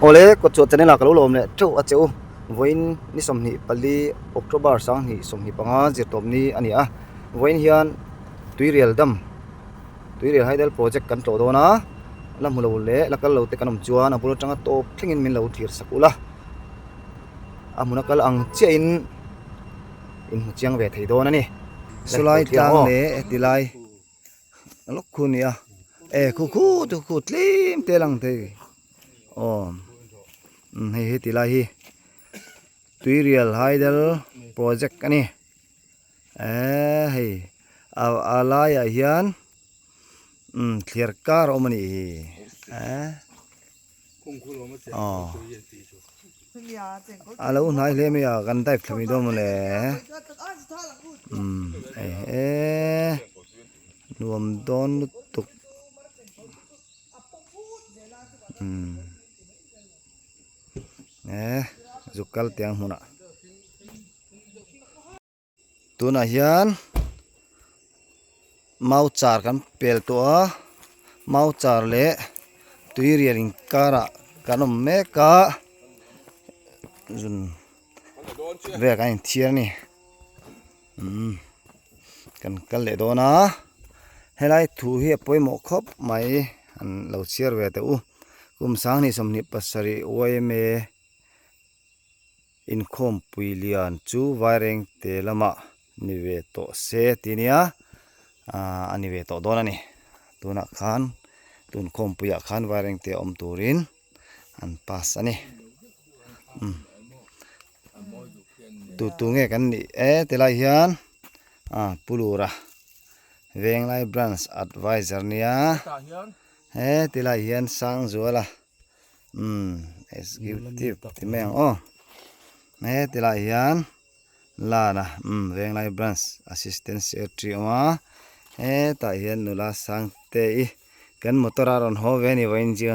ole ko chu chane la kalu lom le chu a cheu voin ni somni pali October sang ni somni panga je top ni ani a voin hian tuirial dam tuirial haidal project kan to do na lam hulo le lakal lo te kanom chuan abulo tanga top thlingin min lo thir sakula amuna kal ang chein in chiang ve thei do na ni sulai tang le tilai lok khunia khu tu khu tlim te lang te hei tilai hi tuirial haidal project ani hei alaya hian clear car omani alo nai le me ya kan dai thami do mole nuam don tuk zukal tiang huna tuna hian mau char kan pel to mau char le tuirial in kara kanom meka zun ve kan thiar ni kan kal le do na helai thu hi poimo khop mai an lo chiar ve te u kum sang ni somni pasari oime in khom puilian chu waireng te lama ni ve to se tinia ani ve to dona ni tuna khan tun khom puya khan waireng te om turin an pas ani tu nge kan ni telai hian pulura venglai branch advisor nia telai hian sang zuala executive timeng telai hian lana venglai branch assistant secretary ma ta hian nula sang te I kan motora ron ho ve ni wain ji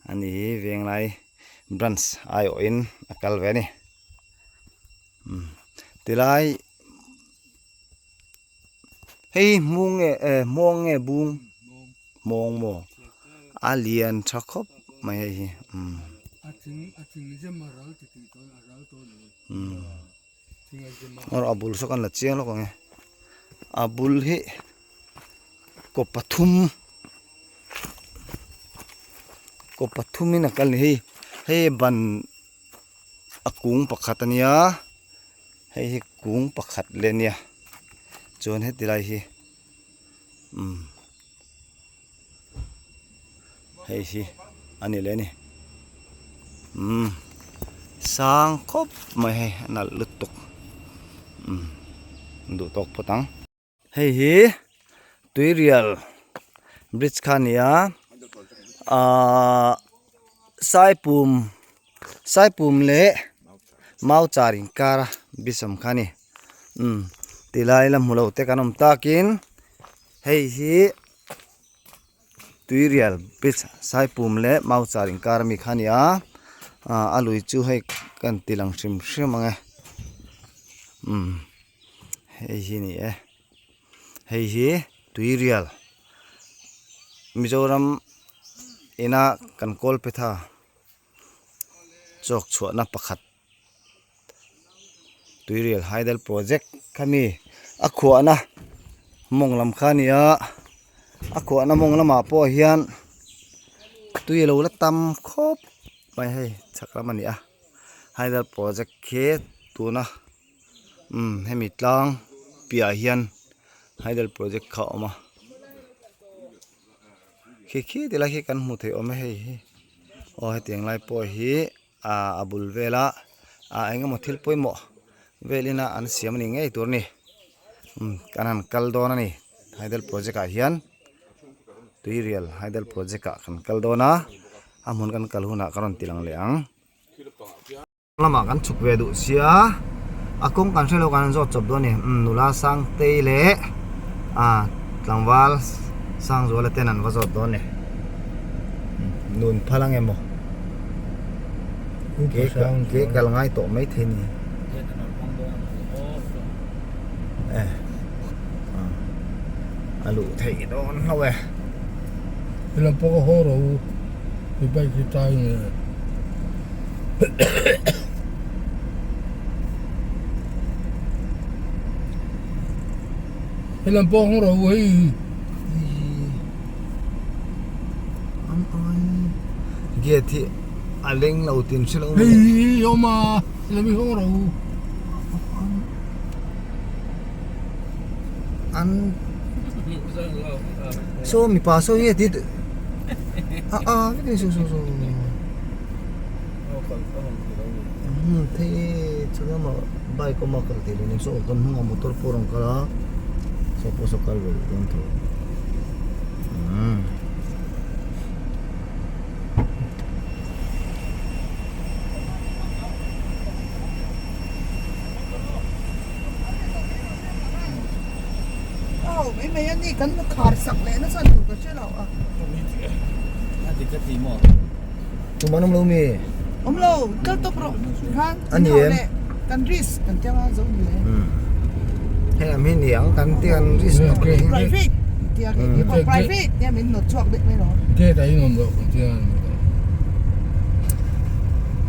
ani venglai branch ai in akal ve ni tilai hei monge bung mong mo alien thakop mai hi or abul so kan la chiang lo nge abul hi ko pathum in akal ni hei ban akung pakhatania hei kung pakhat lenia chon he tilai hi hei hi ani le ni sang khop mai he nal lutuk du tok potang hei hi tuirial bridge khania saipum le mau charing kara bisam khani tilai lam hulo te kanom takin hei hi tuirial bridge saipum le mau charing kara mi khania alui chu hei kan tilang shrim ange hei hi ni hei hi tuirial Mizoram ina kan kol petha chok chuana pakhat tuirial haidal project khami akhuana monglam khania akhuana monglama po hian tuilo la tam khop mai hei chakramani haidal project khe tuna hemi tlang pia hian haidal project kha oma khi tela hi kan mu the ome hei he tiang lai po hi abul vela enga mothil poimo velina an siam ni ngei turni kanan kaldona ni haidal project a hian tuirial haidal project a kan kaldona amun kan kalhuna karon tilang leang lama kan chukve du sia akong kan selo kan zo chop do ni nula sang te le tlangwal sang zo la tenan wa zo do ni nun phalang emo ke kal ngai to mai thini alu thei don lawe Ilang po ko horo ไปที่ตายเนี่ยเฮลันปองของเราเว้ยเกียที่อาเล็งเราตินชิล เฮ้ยยอมาแล้วมีของเรา อันโซมีปาโซเยติดไม่ได้โซเทช่างมาไบก็มาคัลติเลยโซกันหัวมอเตอร์ปอร์งกะลาโซโพสกัลเวลกันทุไม่อันนี้กันขาดสักเลยนะสันถูกก็เชื่อเราอ่ะ ตุมันมลูมี เราก็ต้องรอกันกันริสกันจะมาส่งเลย ให้อามีเหนียงกันเตียนริส private เดี๋ยวนี้พอ private เนี่ยมันหนวดชวกเด็กไม่หรอ เจ๊ได้นอนบ่เจ๊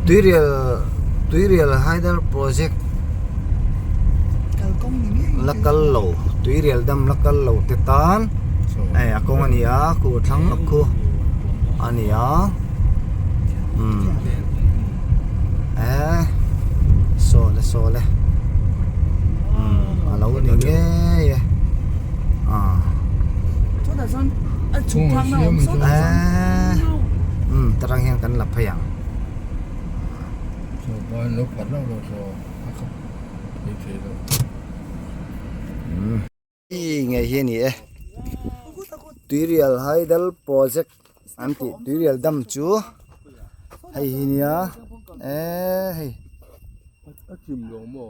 ตุยเรียลไฮเดอร์โปรเจกต์ กัลกงนี่ ลักกัลโลตุยเรียลดัมลักกัลโลเตตันอากงอันนี้กูทั้งอักกูอันนี้โซเลยเราเนี่ยช่วงแต่ส่วนชุดทางเราส่วนตารางแห่งกันหลับพยังโซบ้านเราปัดเราโซครับเจ๊เราไงเฮียนี่ตุยเรียลไฮเดลโปรเจกต์อันที่ตุยเรียลดัมจูให้เฮียให้จิ้มลงบ่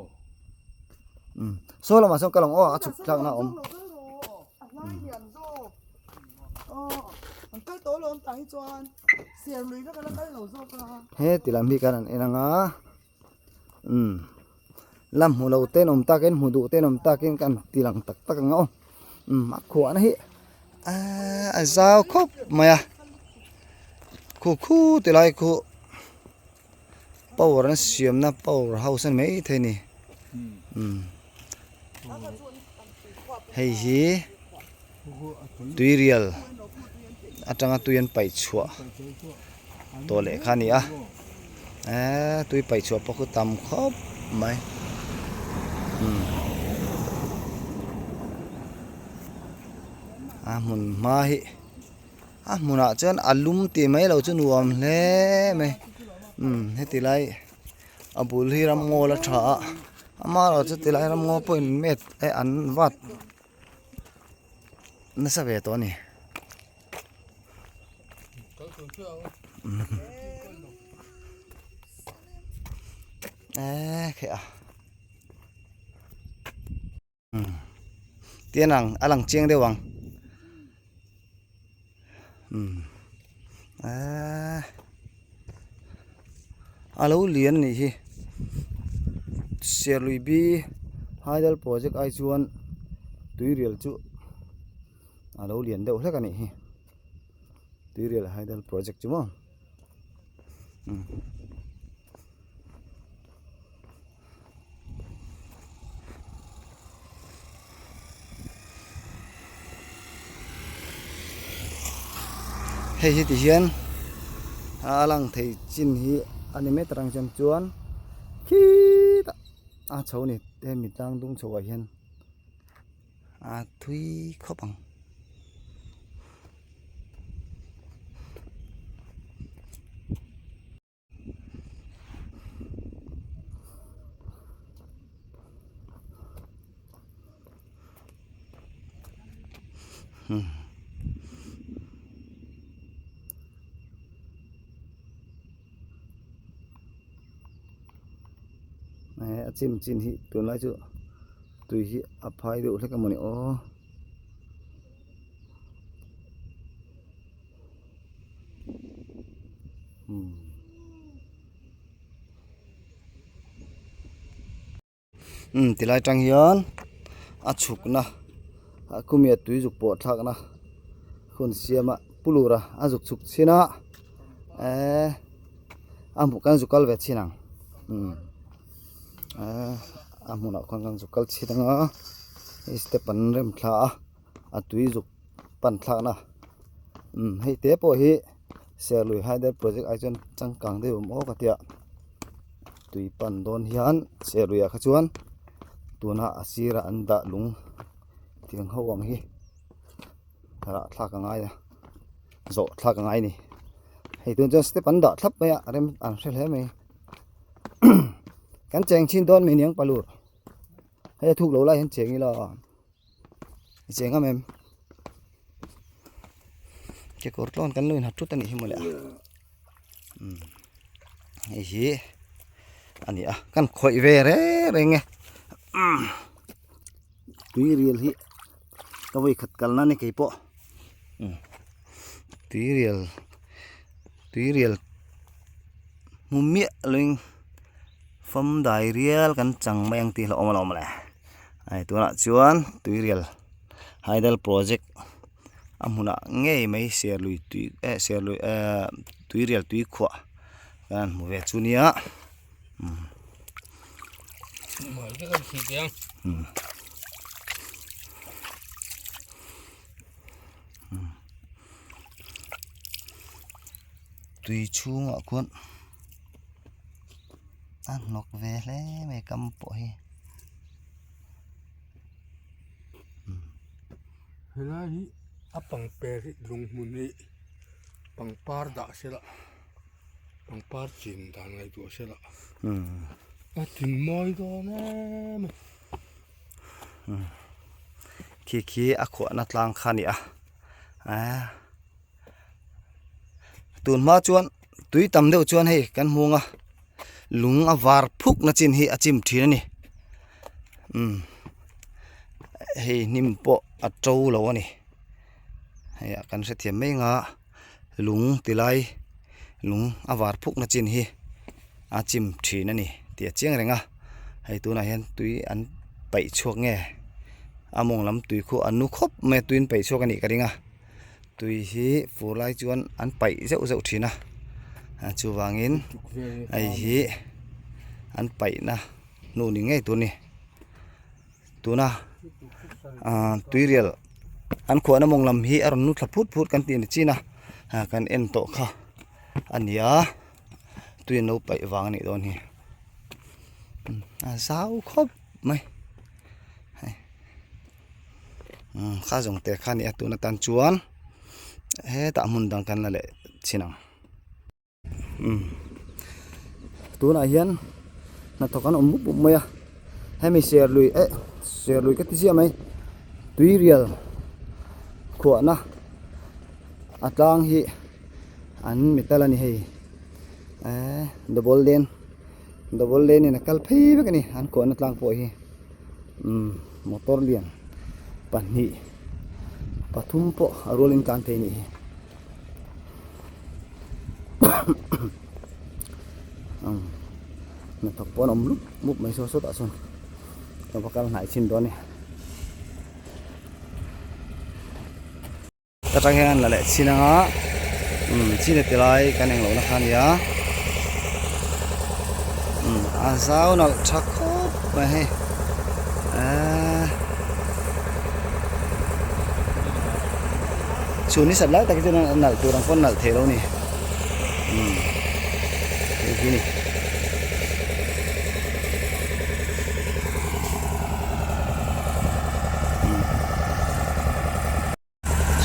โซลมาส่งกะลงฉุกลังนะมันก็โตลงตั้งจวนเสียลุยแล้วก็แล้วก็เหล่าโซกาเฮ้ติลามีกันเองนะลำหูเราเต้นตาเกินหูดูเต้นตาเกินกันติลังตักงอมักขวานเฮ้สาวครบมาคู่ติลายคู่เป่ารันเสียมนะเป่าเฮาสันไม่เท่นี่ให้ฮีตุยเรียลอาจารย์ตุยันไปชัวตัวเล็กขานี่ตุยไปชัวพอคือตำครบไหมหมุนมาฮิหมุนอาจารย์อัลลุมตีไหมเราจะนวมเล่ไหมให้ตีไรบุลฮิรำโง่ละช้ามาเราจะตีไรรำโง่เป็นเม็ดอันวัดนั่นสักเวตัวนี้แค่เตียนังอลังเจียงเดียวังเราเรียนนี่ฮิเสียลุยบีไฮเดลโปรเจกต์ไอชวนตุยเรียลจูเราเรียนเดี๋ยวเท่ากันนี่ฮิตุยเรียลไฮเดลโปรเจกต์จูมั้งเฮ้ยที่เห็นลังเทจินฮีอันนี้ไม่ตรังจันจวนคิดชาวนี่เต็มมีตังดุงชาวเห็นทุยขบังจินฮีตัวไรจูตุยฮีอภัยดูเล็กกันมันนี่ติลายจังยันฉุกนะคุมีตุยจุกปวดทักนะคนเสียมาปุลูระจุกฉุกเชนะ bukan zukal vet sinang amuna kan zukal chidanga stepan rem thla atui zuk pan thla na hei te po hi serlui haider project aichon changkang de mo katia tui pan don hian serlui a khachuan tuna asira anda lung tiang hawang hi ra thla ka ngai zo thla ka ngai ni hei tun just stepan da thlap ya rem an hrel he mai kan cheng chin don me niang palur hei thuk lo lai hen cheng ila cheng amem ke kortlon kan loin hatut ani himole hei hi ani kan khoi ve re renge tui real hi kawai khat kalna ni keipo tui real mummi loing fam dai real kan chang mayang ti lo om le ai tu na chuan tui real haidal project amuna ngei mai serlui tui real tui khwa kan mu ve chunia mà cái con xịt đen tui chunga kun nok ve le me kam po hi Hela hi apang peri lung muni pangpar da sela pangpar chin dan ngai tu sela a tin moi do na ki akho na tlang khani tun ma chuan tui tam deuh chuan hei kan munga lung a var phuk na chin hi achim thina ni hei nimpo a to lo ani hei kan se thiam mai nga lung tilai lung a var phuk na chin hi achim thina ni tia chiang renga hei tu na hian tui an pai chuak nge among lam tui khu anu khop me tuin pai chuak ani karinga tui hi fulai chuan an pai zeu thina chu wangin ai hi an pai na nu ni ngai tu ni tuna tui real an kho na mong lam hi aron nu thla phut kan ti ni china kan en to kha ania tui no pai wang ni don hi sao khop mai kha jong te khani atuna tan chuan he ta mun dang kan la le chinang tuna hian na to kan omu maya hemi serlui ka tisia mai tui real kho na atlang hi an metal ani hei double lane na kal phei be kani an ko na tlang po hi motor lian pani pathum po rolling kan the ni na thok pon om lup mup mai so ta son to bakal ngai chin do ni ta tang hian la le chinanga chine tilai kaneng lo na khan ya azau na thakop ma he chuni sat lai ta ki na nal tu rang pon nal the lo ni ini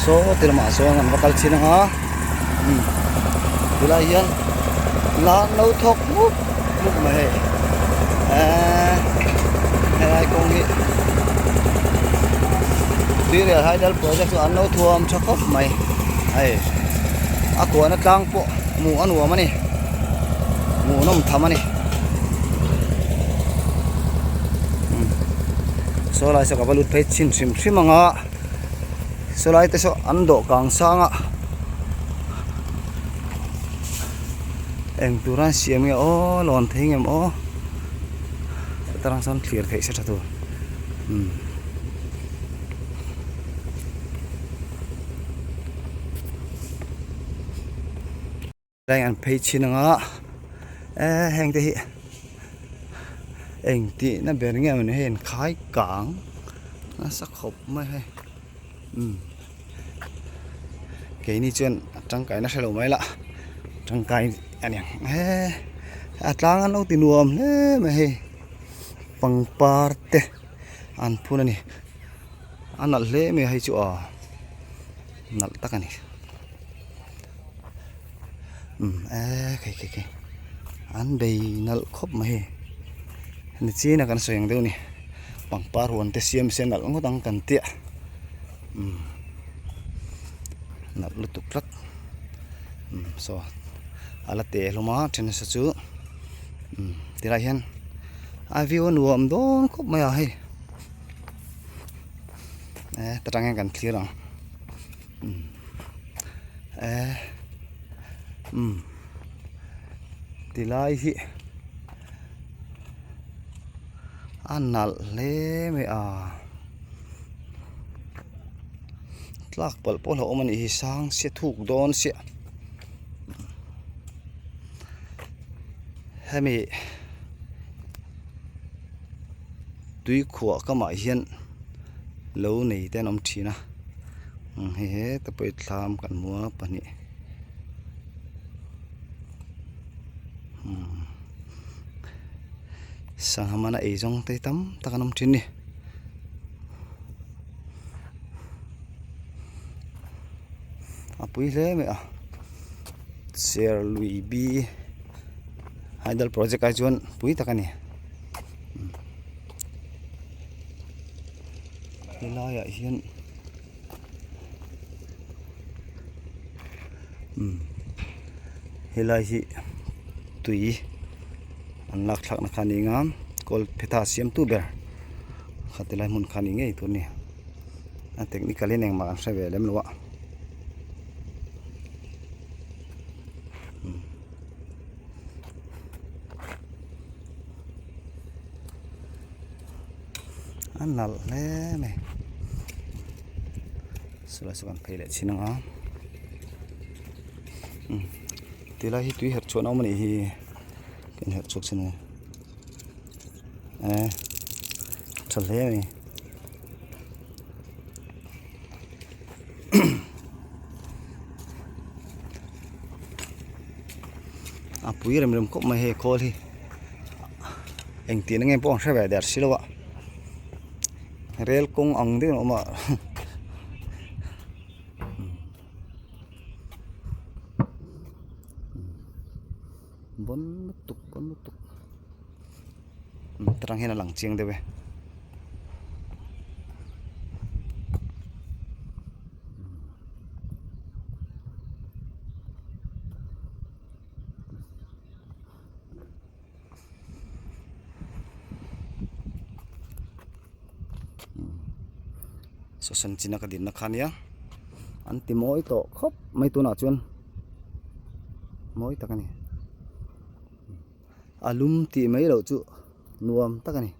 so terma so ngan bakal chinanga dulayan la no thok muk ma he ai kong hi dire haidal project an no thuam chakop mai ai aku ana tlang po mu anu mani mu nom thamani so lai sa kabalut phei chin shimanga so lai te so ando kang sanga eng turan siam nge o lon thengem o tarang son clear phei sa tu แรงอันเพชชินงะแหงที่เองที่นั่นเป็นไงมันเห็นคล้ายกางน่าสักขบไม่ให้เกี่ยนี่จนจังไก่น่าใช่หรือไม่ละจังไก่อันนี้อัตรางอันเอาตีนวมเนี่ยไม่ให้ปังปาร์เตอันพูดนี่อันนั่นเล่ไม่ให้จั่วนั่นตักอันนี้โอเคอันเดียนั่นครบไหมนี่จีน่ากันสวยอย่างเดียวนี่ปังปาร์วันเตเซียมเซนนั่นก็ตั้งกันเตี้ยนั่นลุตุพลัดso ala te loma chen sa chu ti lai hian a view nuam don khop mai a hei tarang kan clear ang ti lai hi anal le me a tlak pal pol ho man hi sang se thuk don se hemi tui khuwa kama hian lo nei ten om thina he ta poi thlam kan mua pani sanghamana ejong te tam takanom thin ni apui le me a share lui bi Idol project ajuan pui takani hilaya hian hilai hi tui an lak thak na khani ngam kol potassium tu ber khatilai mun khani ngei tu ni a technically neng ma an sabe lem lowa anal le me sula sukan phele chinanga tila hi tui her chona mani hi ken her chok chine thale me apui rem kop ma he khol hi eng tin nge pong sa ba der silawa rel kong ang din oma bon tuk terang hena lang chiang dewe so san china ka din na khania anti moi to khop mai tu na chun moi takani alum ti mai lo chu nuam takani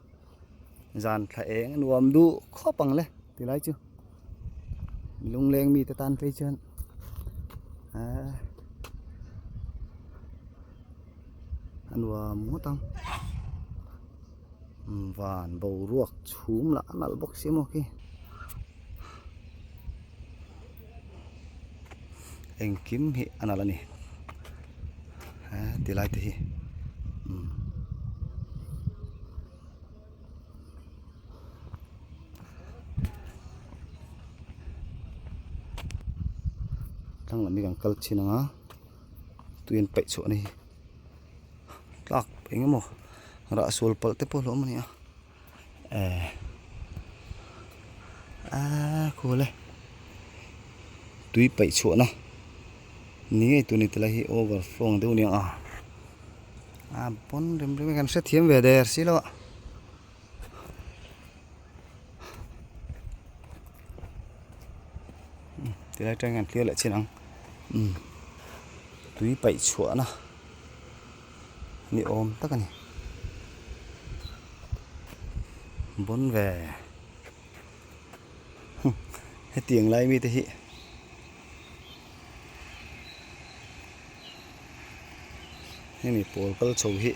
jan tha eng nuam du khopang le ti lai chu lung leng mi ta tan pe chen nuam mo tang van bo ruak chhum la nal bok simo ki eng kim hi analani tilai te hi tang lami kang kal chinanga tuin pai chu ni lak engemo ra sol pal te po lo mani khole tui pai chu na ni tu ni tla hi overflow de ni pon rem kan se thiam ve der si lo tilai tang kan clear la chinang tui pai chu na ni om takani bon ve he tiang lai mi te hi นี่มีโปลกลโชหิ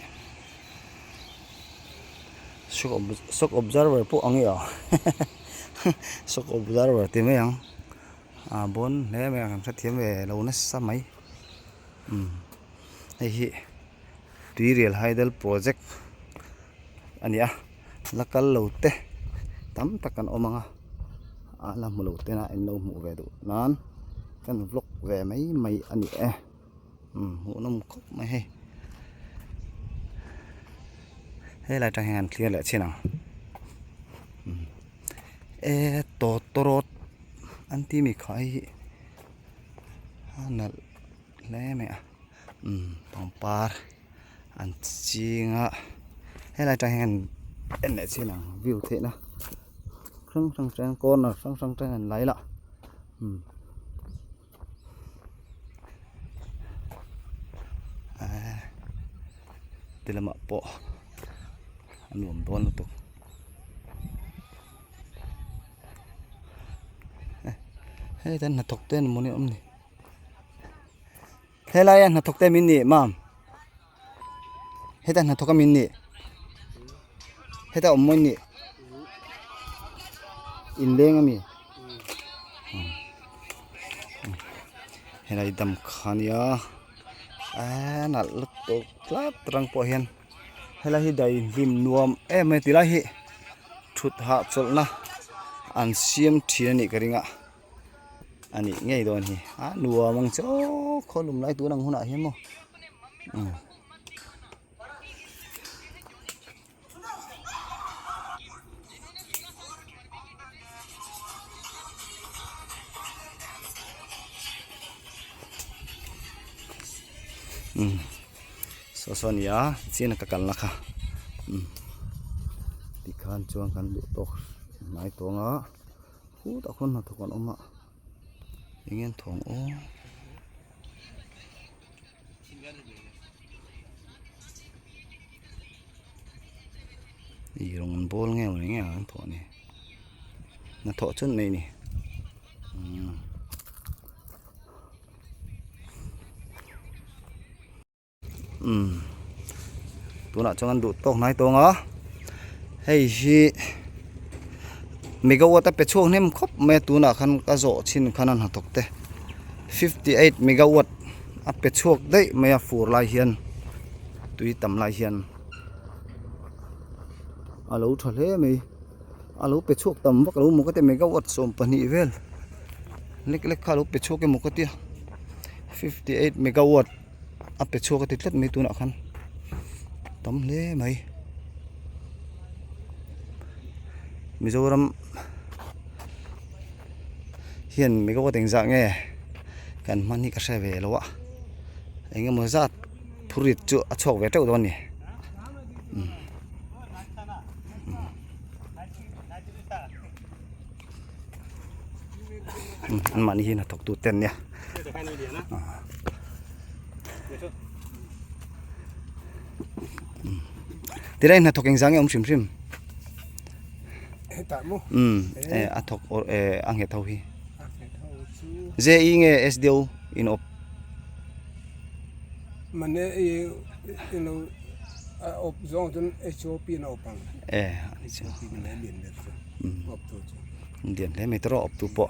shock observer พวกอังงี้อ่ะ shock observer ที่ไม่ยังบนเนี่ยไม่ยังสักเทียมเวเราเนี่ยสมัยไอ้ที่ตุยเรียลไฮเดลโปรเจกต์อันนี้ลักกัลโลเตตั้มตะกันออกมาละมุโลเตนะอินโนหมูเวดูนั้นกันบล็อกเวไม่อันนี้หูน้ำคบไม่ให้ลายจังหันเคลียร์แหละเช่นนั้นโตโตรดอันที่มีใครนั่นแหละไหมปังปาร์อันจริงให้ลายจังหันเอ็นแหละเช่นนั้นวิวเท่นะครั้งสังเกตก้อนนะครั้งสังเกตไหลละเดี๋ยวมาปะอันรวมตัวนั่นตุกเฮ้ยแต่หน้าตกเต้นมันนี่นี่เฮ้ยไรหน้าตกเต้นมินนี่มามเฮ้ยแต่หน้าตกก็มินนี่เฮ้ยแต่มินนี่อินเล้งมีเฮ้ยไรดำขันยานั่นลุกตุกลับตรังปอเห็นให้ละที่ใดริมนวมไม่ติละที่ชุดหาจลนะอันเสียมทีนี่กระดิ่งอันนี้ง่ายตัวนี้นัวมังโจ้คนลุมไล่ตัวนังหุ่นเห็นมั้งSosonia sini takkan lah kah, dikan cuang kan butuh naik tonga, tak kon nak tukar omak, ingin tong irong bol ngel kan tuh ni, nak tok cun ni. Tôi nak jangan duk tok naik tong hei hi megawatt pe chok nem khop me tu na khan ka zo chin khanan ha tok te 58 megawatt a pe chok dei me a fur lai hian tui tam lai hian alo thale me alo pe chok tam wak lo mo ka te megawatt som pani vel lek kha lo pe chok ke mo ka ti 58 megawatt a pe chok ka ti tlat me tu na khan tấm lê mày Mizoram hiện mấy có tình trạng nghe cần mang đi cả xe về lâu ạ anh em mới ra phurit chữa chọc về trâu toàn nhỉ anh mang đi là thọc tụt tiền nhỉ thế đây là thọc anh giang ông xìm xìm thọc anh hệ thâu hi dễ ý nghe SDO in op mình op zong chân HOP in opang điện thế mấy tro op tu po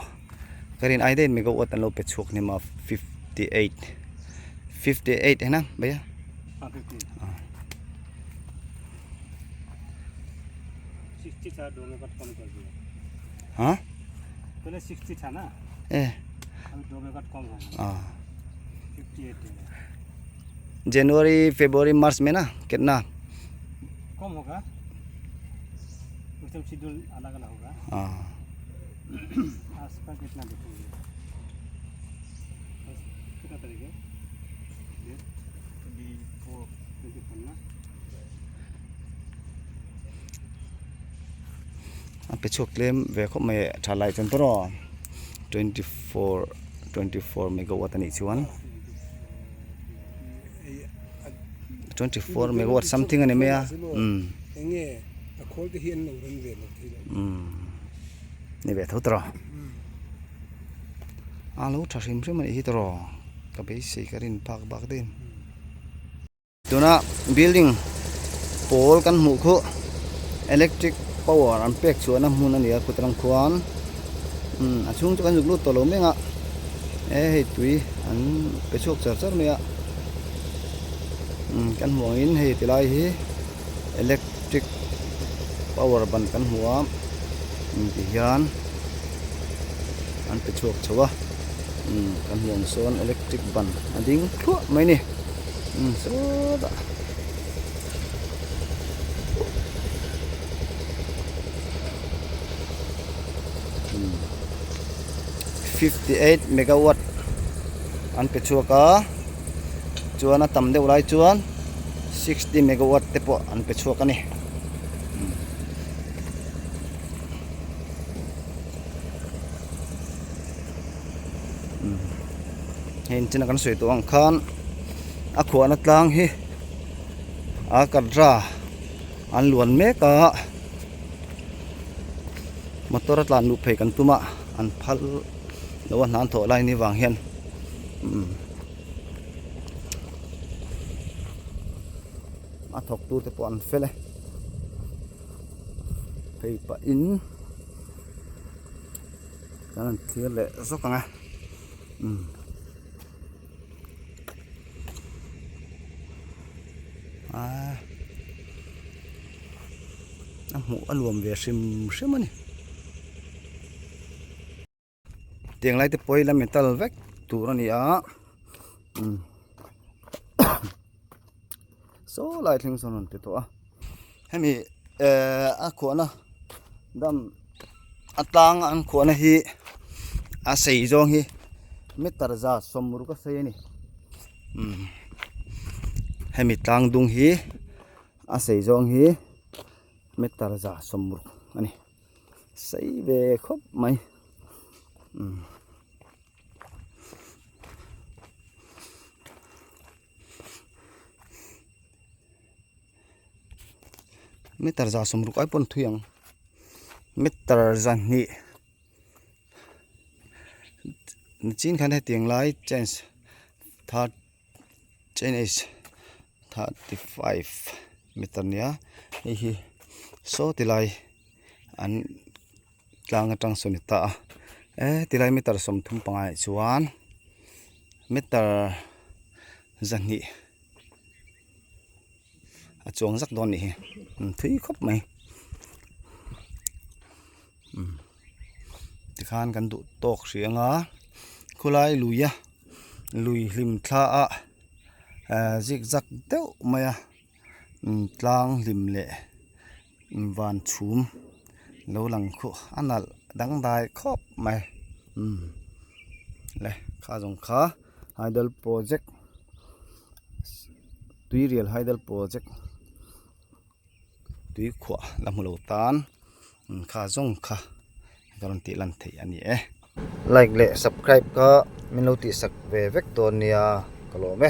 cái này ai đến mấy cái uất anh lopet chuộc này mà 58 thế nào bây giờ हाँ? पहले 60 था ना? अभी 2 मेगावाट कम हो गया। 58 जनवरी फरवरी मार्च में ना कितना? कम होगा। उस टाइम शेड्यूल अलग-अलग होगा। आसपास कितना देखेंगे? कितना तरीके? 24 ना? पे चोक लेम वे खो में थालाई चन तरो 24 megawatt ani chuan 24 megawatt something ani me nge a khol te hian lo ran ve lo thei ni ve tho tro alo thasim rim ani hi tro ka be sei karin pak bak din tuna building pole kan hmu khu electric power an pek chuan a hmun ania kutrang khuan a chung chu kan zuk lut to lo menga hei tui an pe chok char char mea kan huang in hei tilai hi electric power ban kan huwa ti hian an pe chok chawa kan huang son electric ban ading thua mai ni so da 58 megawatt an pe chuaka chuan a tam deuh lai chuan 60 megawatt te pawh an pe chuak ani hin china kan soi to ang khan a khuana tlang hi a kadra an luan meka motor atlan nu phei kan tuma an phal lo nan tho lai ni wang hian a thok tu te pawh an fele phei pa in kan thir le zokanga hmu aluam ve hrim hrim ani tiang lai te poi la metal vek tur ani a so lai thing son te to a hemi a khona dam atlang an khona hi a sei zong hi metar za somru ka sei ani hemi tlang dung hi a sei zong hi metar za somru ani sei ve khop mai metar za somru ai pon thuyang metar za ni chin khan he tiang lai change third chain is 35 meter nia hi so tilai an tlang atang sonita tilai meter som thum pangai chuan meter zani a chong zak don ni thui khop mai ti khan kan du tok rianga khulai luya lui hlim thla a zigzag deuh maya tlang lim le van chum lo lang khu anal dang dai khop mai le kha jong kha hydel project tui real hydel project tui khwa lamulo tan kha jong kha garanti lan thei ani like le subscribe ka minoti sak ve vek to nia kalo me